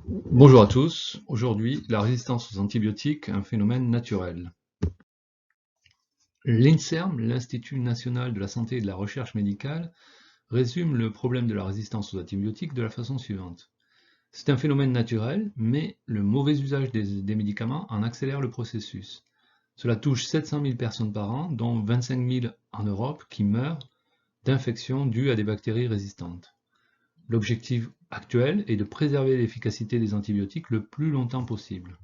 Bonjour à tous. Aujourd'hui, la résistance aux antibiotiques, un phénomène naturel. L'INSERM, l'Institut national de la santé et de la recherche médicale, résume le problème de la résistance aux antibiotiques de la façon suivante. C'est un phénomène naturel, mais le mauvais usage des médicaments en accélère le processus. Cela touche 700 000 personnes par an, dont 25 000 en Europe, qui meurent d'infections dues à des bactéries résistantes. L'objectif actuel est de préserver l'efficacité des antibiotiques le plus longtemps possible.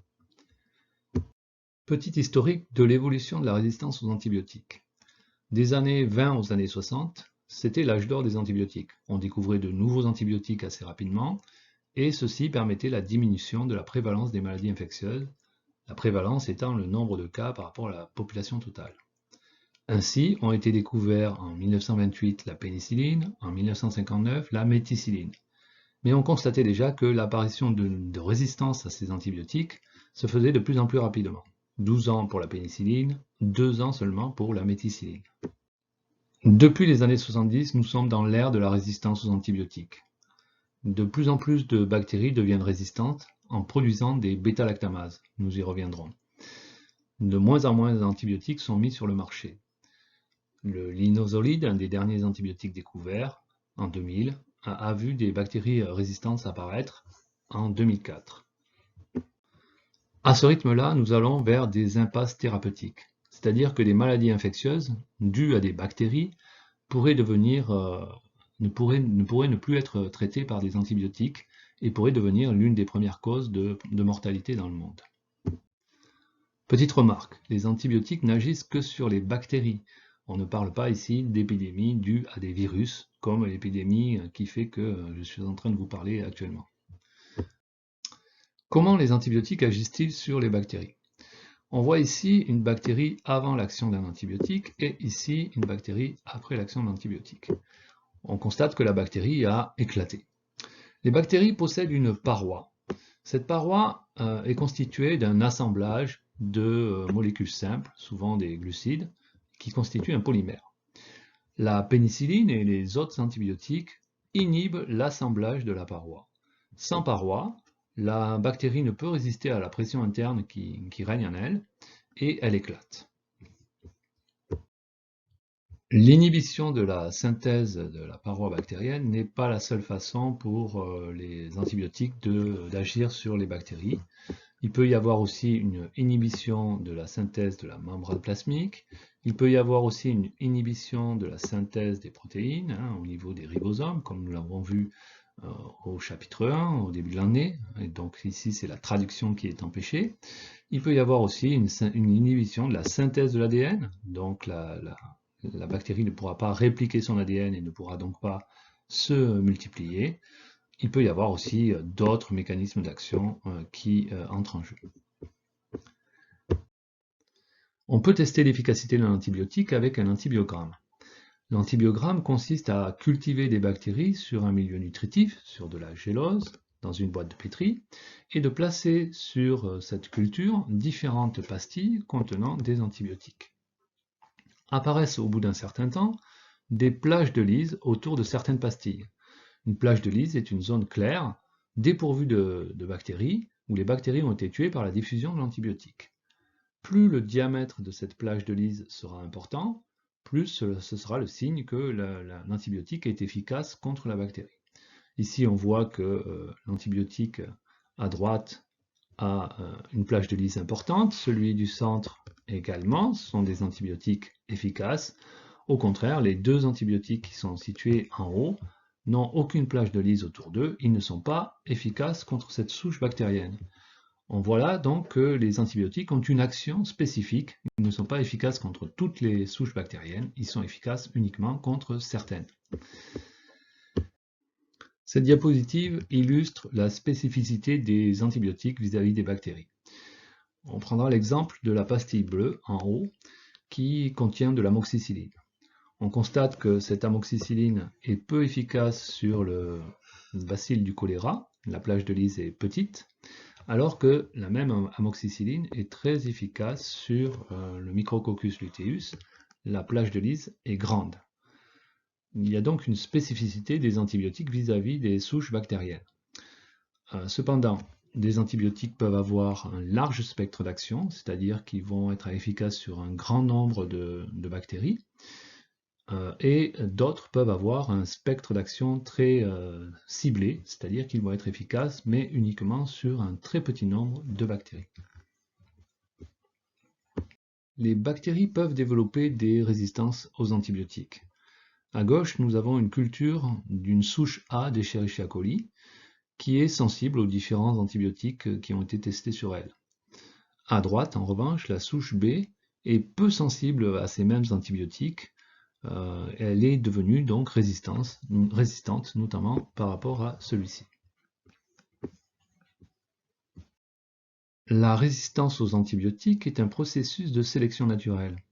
Petit historique de l'évolution de la résistance aux antibiotiques. Des années 20 aux années 60, c'était l'âge d'or des antibiotiques. On découvrait de nouveaux antibiotiques assez rapidement, et ceci permettait la diminution de la prévalence des maladies infectieuses, la prévalence étant le nombre de cas par rapport à la population totale. Ainsi ont été découverts en 1928 la pénicilline, en 1959 la méticilline. Mais on constatait déjà que l'apparition de résistance à ces antibiotiques se faisait de plus en plus rapidement. 12 ans pour la pénicilline, 2 ans seulement pour la méticilline. Depuis les années 70, nous sommes dans l'ère de la résistance aux antibiotiques. De plus en plus de bactéries deviennent résistantes en produisant des bêta-lactamases. Nous y reviendrons. De moins en moins d'antibiotiques sont mis sur le marché. Le linozolide, un des derniers antibiotiques découverts en 2000, a vu des bactéries résistantes apparaître en 2004. À ce rythme-là, nous allons vers des impasses thérapeutiques, c'est-à-dire que des maladies infectieuses dues à des bactéries ne pourraient ne plus être traitées par des antibiotiques et pourraient devenir l'une des premières causes de mortalité dans le monde. Petite remarque, les antibiotiques n'agissent que sur les bactéries. On ne parle pas ici d'épidémies dues à des virus, comme l'épidémie qui fait que je suis en train de vous parler actuellement. Comment les antibiotiques agissent-ils sur les bactéries? On voit ici une bactérie avant l'action d'un antibiotique et ici une bactérie après l'action d'un antibiotique. On constate que la bactérie a éclaté. Les bactéries possèdent une paroi. Cette paroi est constituée d'un assemblage de molécules simples, souvent des glucides, qui constituent un polymère. La pénicilline et les autres antibiotiques inhibent l'assemblage de la paroi. Sans paroi, la bactérie ne peut résister à la pression interne qui règne en elle et elle éclate. L'inhibition de la synthèse de la paroi bactérienne n'est pas la seule façon pour les antibiotiques d'agir sur les bactéries. Il peut y avoir aussi une inhibition de la synthèse de la membrane plasmique. Il peut y avoir aussi une inhibition de la synthèse des protéines au niveau des ribosomes, comme nous l'avons vu au chapitre 1, au début de l'année. Et donc ici, c'est la traduction qui est empêchée. Il peut y avoir aussi une inhibition de la synthèse de l'ADN. Donc la bactérie ne pourra pas répliquer son ADN et ne pourra donc pas se multiplier. Il peut y avoir aussi d'autres mécanismes d'action qui entrent en jeu. On peut tester l'efficacité d'un antibiotique avec un antibiogramme. L'antibiogramme consiste à cultiver des bactéries sur un milieu nutritif, sur de la gélose, dans une boîte de pétri, et de placer sur cette culture différentes pastilles contenant des antibiotiques. Apparaissent au bout d'un certain temps des plages de lyse autour de certaines pastilles. Une plage de lyse est une zone claire, dépourvue de bactéries, où les bactéries ont été tuées par la diffusion de l'antibiotique. Plus le diamètre de cette plage de lyse sera important, plus ce sera le signe que l'antibiotique est efficace contre la bactérie. Ici, on voit que l'antibiotique à droite a une plage de lyse importante, celui du centre également, ce sont des antibiotiques efficaces. Au contraire, les deux antibiotiques qui sont situés en haut n'ont aucune plage de lyse autour d'eux, ils ne sont pas efficaces contre cette souche bactérienne. On voit là donc que les antibiotiques ont une action spécifique, ils ne sont pas efficaces contre toutes les souches bactériennes, ils sont efficaces uniquement contre certaines. Cette diapositive illustre la spécificité des antibiotiques vis-à-vis des bactéries. On prendra l'exemple de la pastille bleue en haut qui contient de l'amoxicilline. On constate que cette amoxicilline est peu efficace sur le bacille du choléra, la plage de lyse est petite, alors que la même amoxicilline est très efficace sur le Micrococcus luteus, la plage de lyse est grande. Il y a donc une spécificité des antibiotiques vis-à-vis des souches bactériennes. Cependant, des antibiotiques peuvent avoir un large spectre d'action, c'est-à-dire qu'ils vont être efficaces sur un grand nombre de bactéries, et d'autres peuvent avoir un spectre d'action très ciblé, c'est-à-dire qu'ils vont être efficaces, mais uniquement sur un très petit nombre de bactéries. Les bactéries peuvent développer des résistances aux antibiotiques. À gauche, nous avons une culture d'une souche A d'Escherichia coli, qui est sensible aux différents antibiotiques qui ont été testés sur elle. À droite, en revanche, la souche B est peu sensible à ces mêmes antibiotiques. Elle est devenue donc résistante, notamment par rapport à celui-ci. La résistance aux antibiotiques est un processus de sélection naturelle.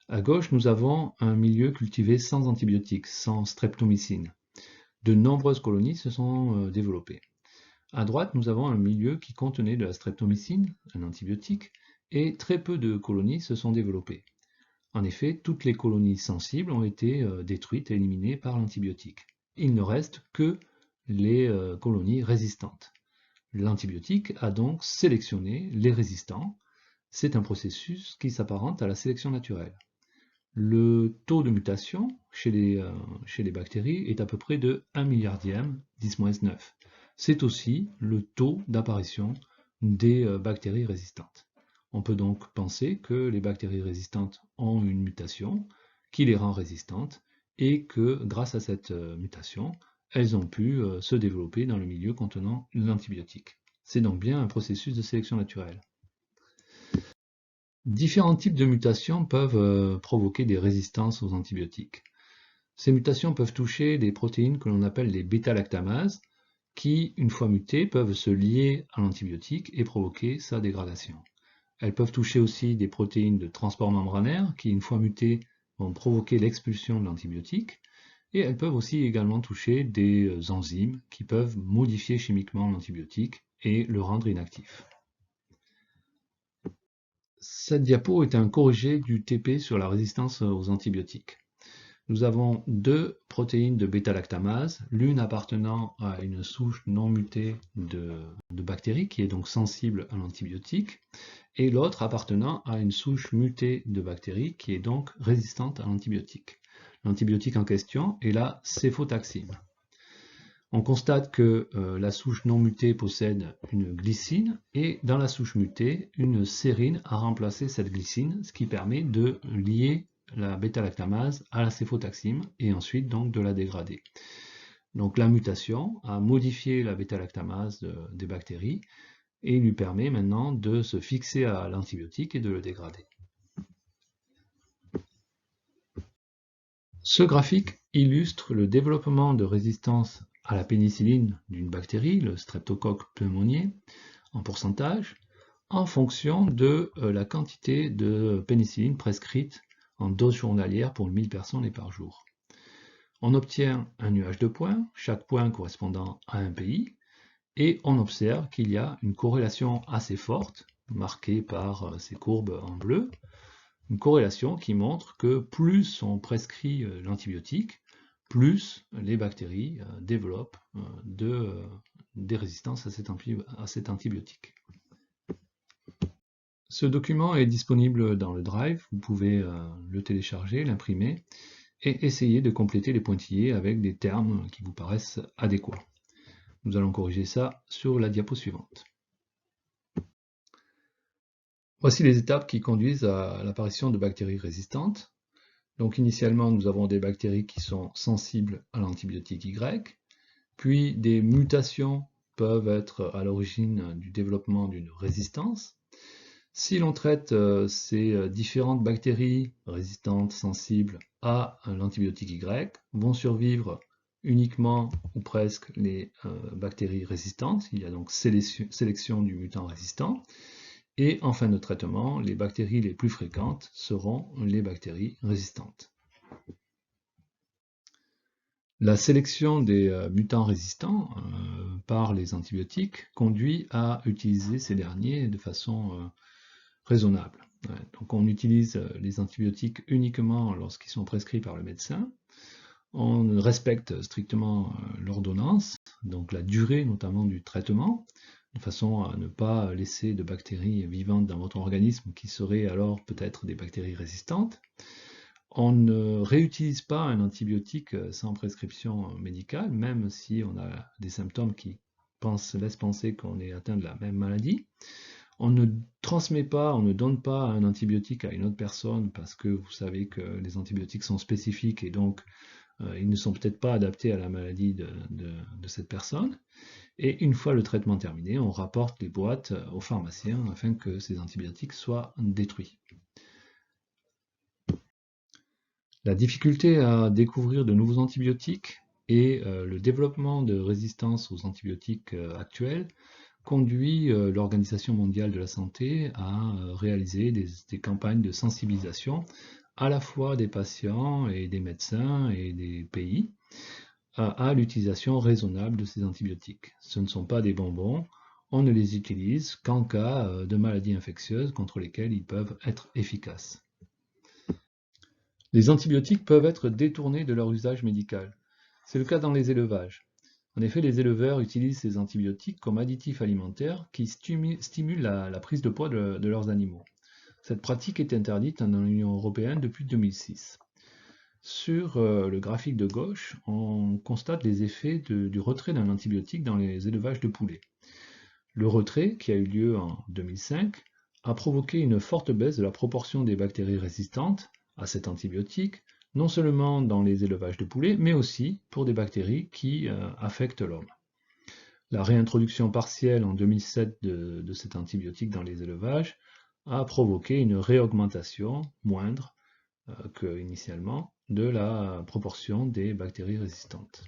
À gauche, nous avons un milieu cultivé sans antibiotiques, sans streptomycine. De nombreuses colonies se sont développées. À droite, nous avons un milieu qui contenait de la streptomycine, un antibiotique, et très peu de colonies se sont développées. En effet, toutes les colonies sensibles ont été détruites et éliminées par l'antibiotique. Il ne reste que les colonies résistantes. L'antibiotique a donc sélectionné les résistants. C'est un processus qui s'apparente à la sélection naturelle. Le taux de mutation chez les bactéries est à peu près de 1 milliardième 10-9. C'est aussi le taux d'apparition des bactéries résistantes. On peut donc penser que les bactéries résistantes ont une mutation qui les rend résistantes et que grâce à cette mutation, elles ont pu se développer dans le milieu contenant l'antibiotique. C'est donc bien un processus de sélection naturelle. Différents types de mutations peuvent provoquer des résistances aux antibiotiques. Ces mutations peuvent toucher des protéines que l'on appelle les bêta-lactamases, qui, une fois mutées, peuvent se lier à l'antibiotique et provoquer sa dégradation. Elles peuvent toucher aussi des protéines de transport membranaire, qui, une fois mutées, vont provoquer l'expulsion de l'antibiotique. Et elles peuvent aussi également toucher des enzymes qui peuvent modifier chimiquement l'antibiotique et le rendre inactif. Cette diapo est un corrigé du TP sur la résistance aux antibiotiques. Nous avons deux protéines de bêta-lactamase, l'une appartenant à une souche non mutée de bactéries, qui est donc sensible à l'antibiotique, et l'autre appartenant à une souche mutée de bactéries, qui est donc résistante à l'antibiotique. L'antibiotique en question est la céfotaxime. On constate que la souche non mutée possède une glycine et dans la souche mutée, une sérine a remplacé cette glycine, ce qui permet de lier la bêta-lactamase à la céfotaxime et ensuite donc de la dégrader. Donc la mutation a modifié la bêta-lactamase des bactéries et lui permet maintenant de se fixer à l'antibiotique et de le dégrader. Ce graphique illustre le développement de résistance à la pénicilline d'une bactérie, le streptocoque pneumoniae, en pourcentage, en fonction de la quantité de pénicilline prescrite en dose journalière pour 1000 personnes et par jour. On obtient un nuage de points, chaque point correspondant à un pays, et on observe qu'il y a une corrélation assez forte, marquée par ces courbes en bleu, une corrélation qui montre que plus on prescrit l'antibiotique, plus les bactéries développent des résistances à cet antibiotique. Ce document est disponible dans le Drive, vous pouvez le télécharger, l'imprimer et essayer de compléter les pointillés avec des termes qui vous paraissent adéquats. Nous allons corriger ça sur la diapo suivante. Voici les étapes qui conduisent à l'apparition de bactéries résistantes. Donc initialement, nous avons des bactéries qui sont sensibles à l'antibiotique Y, puis des mutations peuvent être à l'origine du développement d'une résistance. Si l'on traite ces différentes bactéries résistantes, sensibles à l'antibiotique Y, vont survivre uniquement ou presque les bactéries résistantes. Il y a donc sélection du mutant résistant. Et en fin de traitement, les bactéries les plus fréquentes seront les bactéries résistantes. La sélection des mutants résistants par les antibiotiques conduit à utiliser ces derniers de façon raisonnable. Donc on utilise les antibiotiques uniquement lorsqu'ils sont prescrits par le médecin. On respecte strictement l'ordonnance, donc la durée notamment du traitement, de façon à ne pas laisser de bactéries vivantes dans votre organisme qui seraient alors peut-être des bactéries résistantes. On ne réutilise pas un antibiotique sans prescription médicale, même si on a des symptômes qui laissent penser qu'on est atteint de la même maladie. On ne transmet pas, on ne donne pas un antibiotique à une autre personne parce que vous savez que les antibiotiques sont spécifiques et donc ils ne sont peut-être pas adaptés à la maladie de cette personne. Et une fois le traitement terminé, on rapporte les boîtes au pharmacien afin que ces antibiotiques soient détruits. La difficulté à découvrir de nouveaux antibiotiques et le développement de résistance aux antibiotiques actuels conduit l'Organisation mondiale de la santé à réaliser des campagnes de sensibilisation à la fois des patients et des médecins et des pays à l'utilisation raisonnable de ces antibiotiques. Ce ne sont pas des bonbons, on ne les utilise qu'en cas de maladies infectieuses contre lesquelles ils peuvent être efficaces. Les antibiotiques peuvent être détournés de leur usage médical. C'est le cas dans les élevages. En effet, les éleveurs utilisent ces antibiotiques comme additifs alimentaires qui stimulent la prise de poids de leurs animaux. Cette pratique est interdite dans l'Union européenne depuis 2006. Sur le graphique de gauche, on constate les effets du retrait d'un antibiotique dans les élevages de poulets. Le retrait, qui a eu lieu en 2005, a provoqué une forte baisse de la proportion des bactéries résistantes à cet antibiotique, non seulement dans les élevages de poulets, mais aussi pour des bactéries qui affectent l'homme. La réintroduction partielle en 2007 de cet antibiotique dans les élevages a provoqué une réaugmentation moindre qu'initialement de la proportion des bactéries résistantes.